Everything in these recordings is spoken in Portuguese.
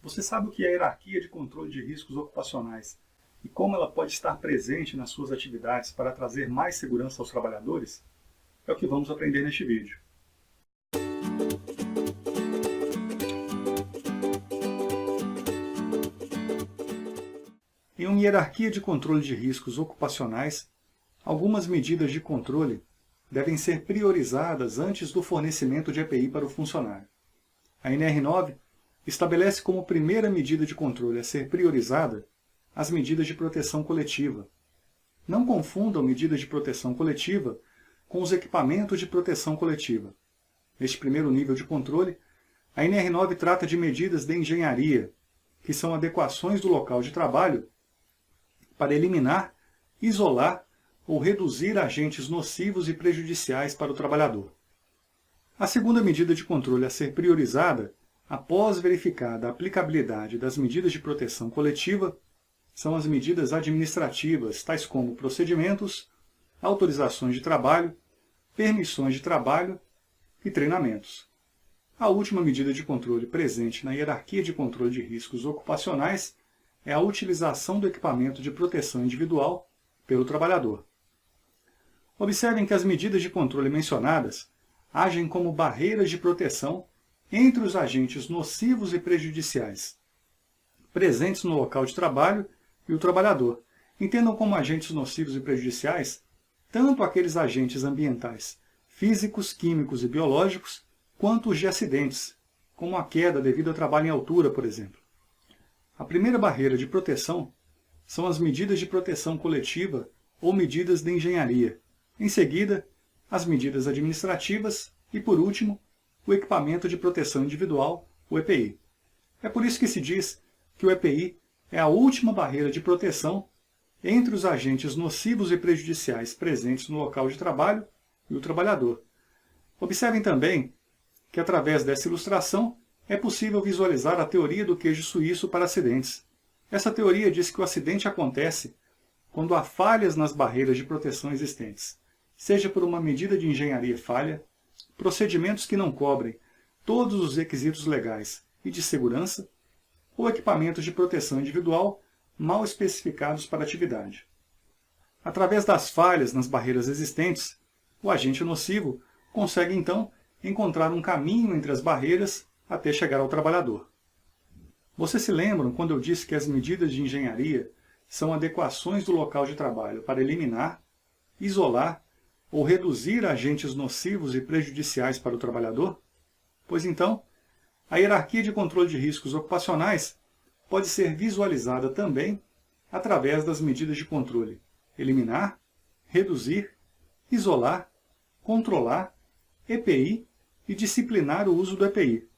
Você sabe o que é a hierarquia de controle de riscos ocupacionais e como ela pode estar presente nas suas atividades para trazer mais segurança aos trabalhadores? É o que vamos aprender neste vídeo. Em uma hierarquia de controle de riscos ocupacionais, algumas medidas de controle devem ser priorizadas antes do fornecimento de EPI para o funcionário. A NR9 estabelece como primeira medida de controle a ser priorizada as medidas de proteção coletiva. Não confundam medidas de proteção coletiva com os equipamentos de proteção coletiva. Neste primeiro nível de controle, a NR9 trata de medidas de engenharia, que são adequações do local de trabalho para eliminar, isolar ou reduzir agentes nocivos e prejudiciais para o trabalhador. A segunda medida de controle a ser priorizada, após verificada a aplicabilidade das medidas de proteção coletiva, são as medidas administrativas, tais como procedimentos, autorizações de trabalho, permissões de trabalho e treinamentos. A última medida de controle presente na hierarquia de controle de riscos ocupacionais é a utilização do equipamento de proteção individual pelo trabalhador. Observem que as medidas de controle mencionadas agem como barreiras de proteção entre os agentes nocivos e prejudiciais presentes no local de trabalho e o trabalhador. Entendam como agentes nocivos e prejudiciais tanto aqueles agentes ambientais, físicos, químicos e biológicos, quanto os de acidentes, como a queda devido ao trabalho em altura, por exemplo. A primeira barreira de proteção são as medidas de proteção coletiva ou medidas de engenharia. Em seguida, as medidas administrativas e, por último, o equipamento de proteção individual, o EPI. É por isso que se diz que o EPI é a última barreira de proteção entre os agentes nocivos e prejudiciais presentes no local de trabalho e o trabalhador. Observem também que, através dessa ilustração, é possível visualizar a teoria do queijo suíço para acidentes. Essa teoria diz que o acidente acontece quando há falhas nas barreiras de proteção existentes, seja por uma medida de engenharia falha, procedimentos que não cobrem todos os requisitos legais e de segurança, ou equipamentos de proteção individual mal especificados para a atividade. Através das falhas nas barreiras existentes, o agente nocivo consegue, então, encontrar um caminho entre as barreiras até chegar ao trabalhador. Vocês se lembram quando eu disse que as medidas de engenharia são adequações do local de trabalho para eliminar, isolar ou reduzir agentes nocivos e prejudiciais para o trabalhador? Pois então, a hierarquia de controle de riscos ocupacionais pode ser visualizada também através das medidas de controle: eliminar, reduzir, isolar, controlar, EPI e disciplinar o uso do EPI.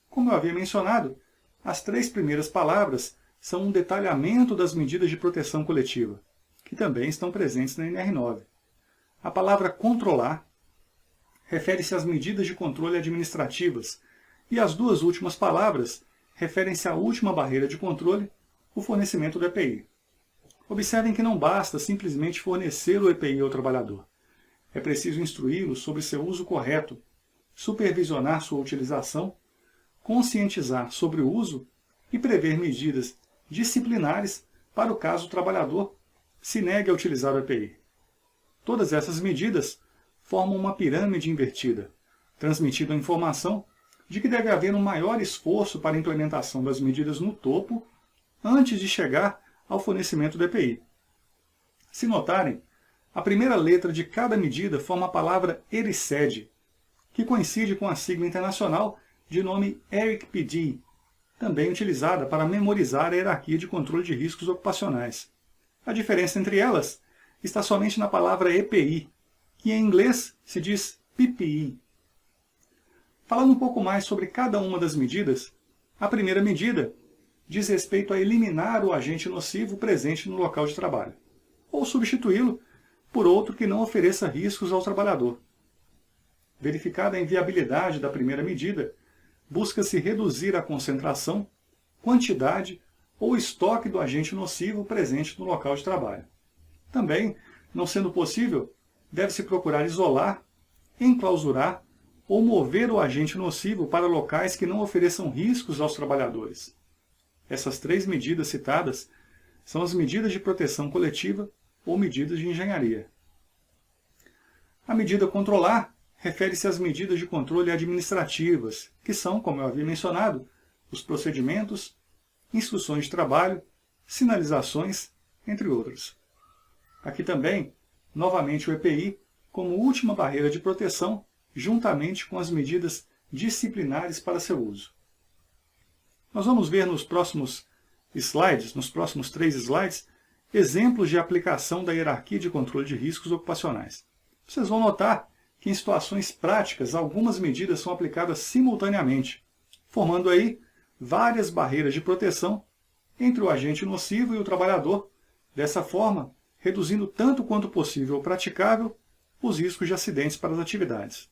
Como eu havia mencionado, as três primeiras palavras são um detalhamento das medidas de proteção coletiva, que também estão presentes na NR9. A palavra controlar refere-se às medidas de controle administrativas, e as duas últimas palavras referem-se à última barreira de controle, o fornecimento do EPI. Observem que não basta simplesmente fornecer o EPI ao trabalhador. É preciso instruí-lo sobre seu uso correto, supervisionar sua utilização, conscientizar sobre o uso e prever medidas disciplinares para o caso o trabalhador se negue a utilizar o EPI. Todas essas medidas formam uma pirâmide invertida, transmitindo a informação de que deve haver um maior esforço para a implementação das medidas no topo antes de chegar ao fornecimento do EPI. Se notarem, a primeira letra de cada medida forma a palavra ERICED, que coincide com a sigla internacional de nome ERICPD, também utilizada para memorizar a hierarquia de controle de riscos ocupacionais. A diferença entre elas está somente na palavra EPI, que em inglês se diz PPI. Falando um pouco mais sobre cada uma das medidas, a primeira medida diz respeito a eliminar o agente nocivo presente no local de trabalho, ou substituí-lo por outro que não ofereça riscos ao trabalhador. Verificada a inviabilidade da primeira medida, busca-se reduzir a concentração, quantidade ou estoque do agente nocivo presente no local de trabalho. Também, não sendo possível, deve-se procurar isolar, enclausurar ou mover o agente nocivo para locais que não ofereçam riscos aos trabalhadores. Essas 3 medidas citadas são as medidas de proteção coletiva ou medidas de engenharia. A medida controlar refere-se às medidas de controle administrativas, que são, como eu havia mencionado, os procedimentos, instruções de trabalho, sinalizações, entre outros. Aqui também, novamente o EPI, como última barreira de proteção, juntamente com as medidas disciplinares para seu uso. Nós vamos ver nos próximos slides, nos próximos 3 slides, exemplos de aplicação da hierarquia de controle de riscos ocupacionais. Vocês vão notar que em situações práticas, algumas medidas são aplicadas simultaneamente, formando aí várias barreiras de proteção entre o agente nocivo e o trabalhador, dessa forma, reduzindo tanto quanto possível ou praticável os riscos de acidentes para as atividades.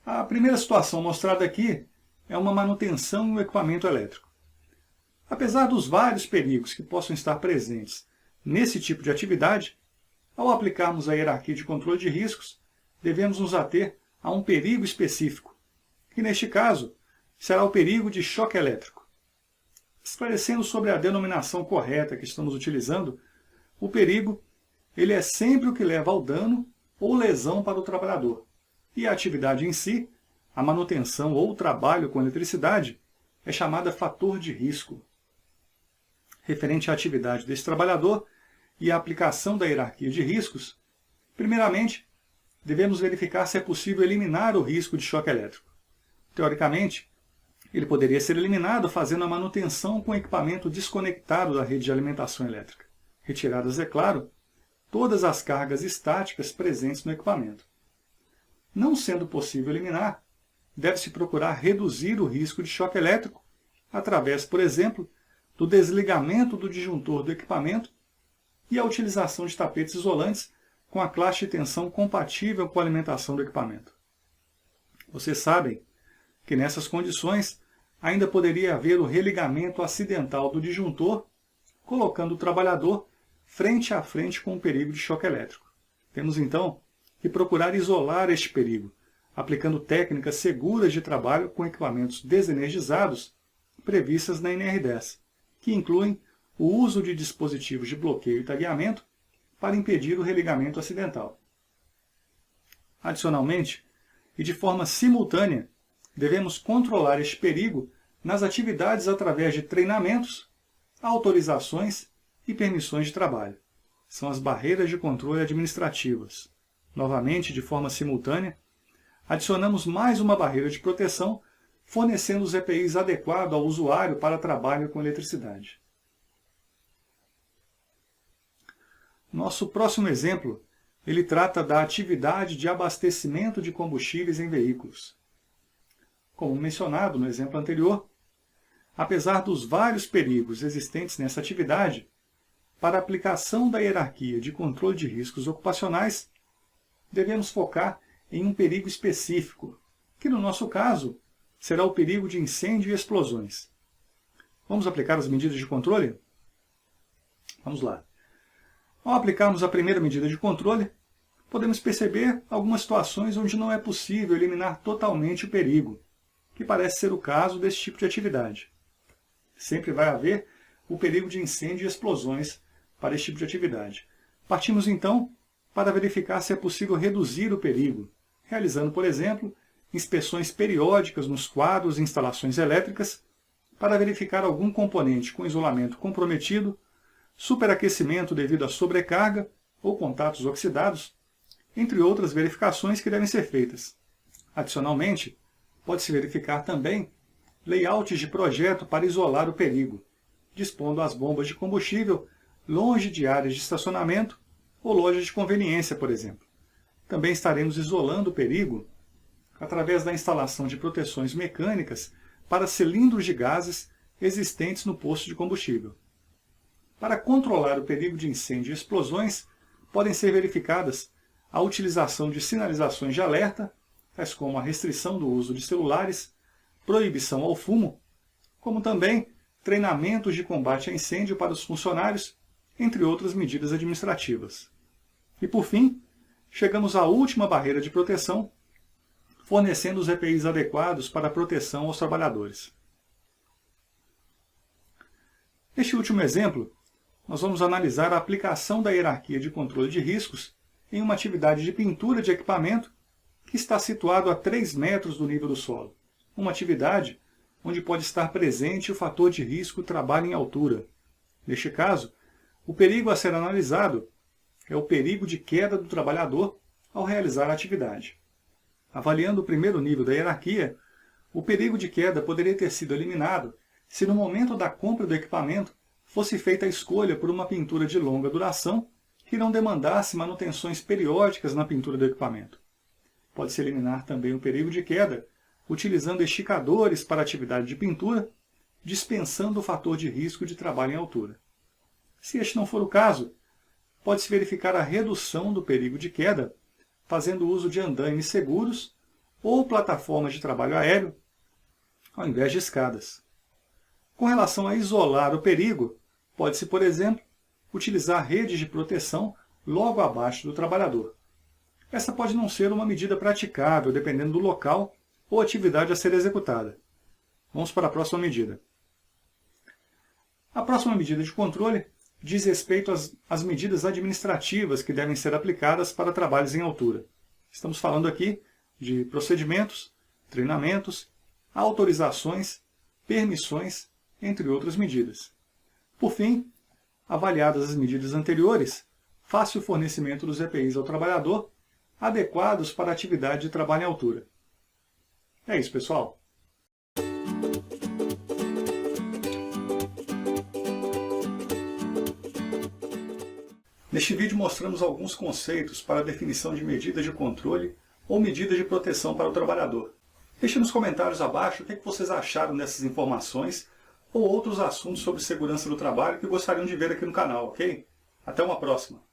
A primeira situação mostrada aqui é uma manutenção no equipamento elétrico. Apesar dos vários perigos que possam estar presentes nesse tipo de atividade, ao aplicarmos a hierarquia de controle de riscos, devemos nos ater a um perigo específico, que neste caso será o perigo de choque elétrico. Esclarecendo sobre a denominação correta que estamos utilizando, o perigo ele é sempre o que leva ao dano ou lesão para o trabalhador. E a atividade em si, a manutenção ou o trabalho com eletricidade, é chamada fator de risco. Referente à atividade desse trabalhador e à aplicação da hierarquia de riscos, primeiramente, devemos verificar se é possível eliminar o risco de choque elétrico. Teoricamente, ele poderia ser eliminado fazendo a manutenção com equipamento desconectado da rede de alimentação elétrica, retiradas, é claro, todas as cargas estáticas presentes no equipamento. Não sendo possível eliminar, deve-se procurar reduzir o risco de choque elétrico através, por exemplo, do desligamento do disjuntor do equipamento e a utilização de tapetes isolantes com a classe de tensão compatível com a alimentação do equipamento. Vocês sabem que nessas condições ainda poderia haver o religamento acidental do disjuntor, colocando o trabalhador frente a frente com o perigo de choque elétrico. Temos então que procurar isolar este perigo, aplicando técnicas seguras de trabalho com equipamentos desenergizados previstas na NR10, que incluem o uso de dispositivos de bloqueio e tagueamento para impedir o religamento acidental. Adicionalmente, e de forma simultânea, devemos controlar este perigo nas atividades através de treinamentos, autorizações e permissões de trabalho. São as barreiras de controle administrativas. Novamente, de forma simultânea, adicionamos mais uma barreira de proteção, fornecendo os EPIs adequados ao usuário para trabalho com eletricidade. Nosso próximo exemplo, ele trata da atividade de abastecimento de combustíveis em veículos. Como mencionado no exemplo anterior, apesar dos vários perigos existentes nessa atividade, para a aplicação da hierarquia de controle de riscos ocupacionais, devemos focar em um perigo específico, que no nosso caso será o perigo de incêndio e explosões. Vamos aplicar as medidas de controle? Vamos lá. Ao aplicarmos a primeira medida de controle, podemos perceber algumas situações onde não é possível eliminar totalmente o perigo, que parece ser o caso desse tipo de atividade. Sempre vai haver o perigo de incêndio e explosões para esse tipo de atividade. Partimos então para verificar se é possível reduzir o perigo, realizando, por exemplo, inspeções periódicas nos quadros e instalações elétricas para verificar algum componente com isolamento comprometido, superaquecimento devido à sobrecarga ou contatos oxidados, entre outras verificações que devem ser feitas. Adicionalmente, pode-se verificar também layouts de projeto para isolar o perigo, dispondo as bombas de combustível longe de áreas de estacionamento ou lojas de conveniência, por exemplo. Também estaremos isolando o perigo através da instalação de proteções mecânicas para cilindros de gases existentes no posto de combustível. Para controlar o perigo de incêndio e explosões, podem ser verificadas a utilização de sinalizações de alerta, tais como a restrição do uso de celulares, proibição ao fumo, como também treinamentos de combate a incêndio para os funcionários, entre outras medidas administrativas. E por fim, chegamos à última barreira de proteção, fornecendo os EPIs adequados para a proteção aos trabalhadores. Neste último exemplo, nós vamos analisar a aplicação da hierarquia de controle de riscos em uma atividade de pintura de equipamento que está situado a 3 metros do nível do solo. Uma atividade onde pode estar presente o fator de risco trabalho em altura. Neste caso, o perigo a ser analisado é o perigo de queda do trabalhador ao realizar a atividade. Avaliando o primeiro nível da hierarquia, o perigo de queda poderia ter sido eliminado se no momento da compra do equipamento fosse feita a escolha por uma pintura de longa duração que não demandasse manutenções periódicas na pintura do equipamento. Pode-se eliminar também o perigo de queda utilizando esticadores para a atividade de pintura, dispensando o fator de risco de trabalho em altura. Se este não for o caso, pode-se verificar a redução do perigo de queda fazendo uso de andaimes seguros ou plataformas de trabalho aéreo, ao invés de escadas. Com relação a isolar o perigo, pode-se, por exemplo, utilizar redes de proteção logo abaixo do trabalhador. Essa pode não ser uma medida praticável, dependendo do local ou atividade a ser executada. Vamos para a próxima medida. A próxima medida de controle diz respeito às medidas administrativas que devem ser aplicadas para trabalhos em altura. Estamos falando aqui de procedimentos, treinamentos, autorizações, permissões, entre outras medidas. Por fim, avaliadas as medidas anteriores, faça o fornecimento dos EPIs ao trabalhador adequados para a atividade de trabalho em altura. É isso, pessoal. Neste vídeo mostramos alguns conceitos para a definição de medidas de controle ou medidas de proteção para o trabalhador. Deixe nos comentários abaixo o que vocês acharam dessas informações ou outros assuntos sobre segurança do trabalho que gostariam de ver aqui no canal, ok? Até uma próxima!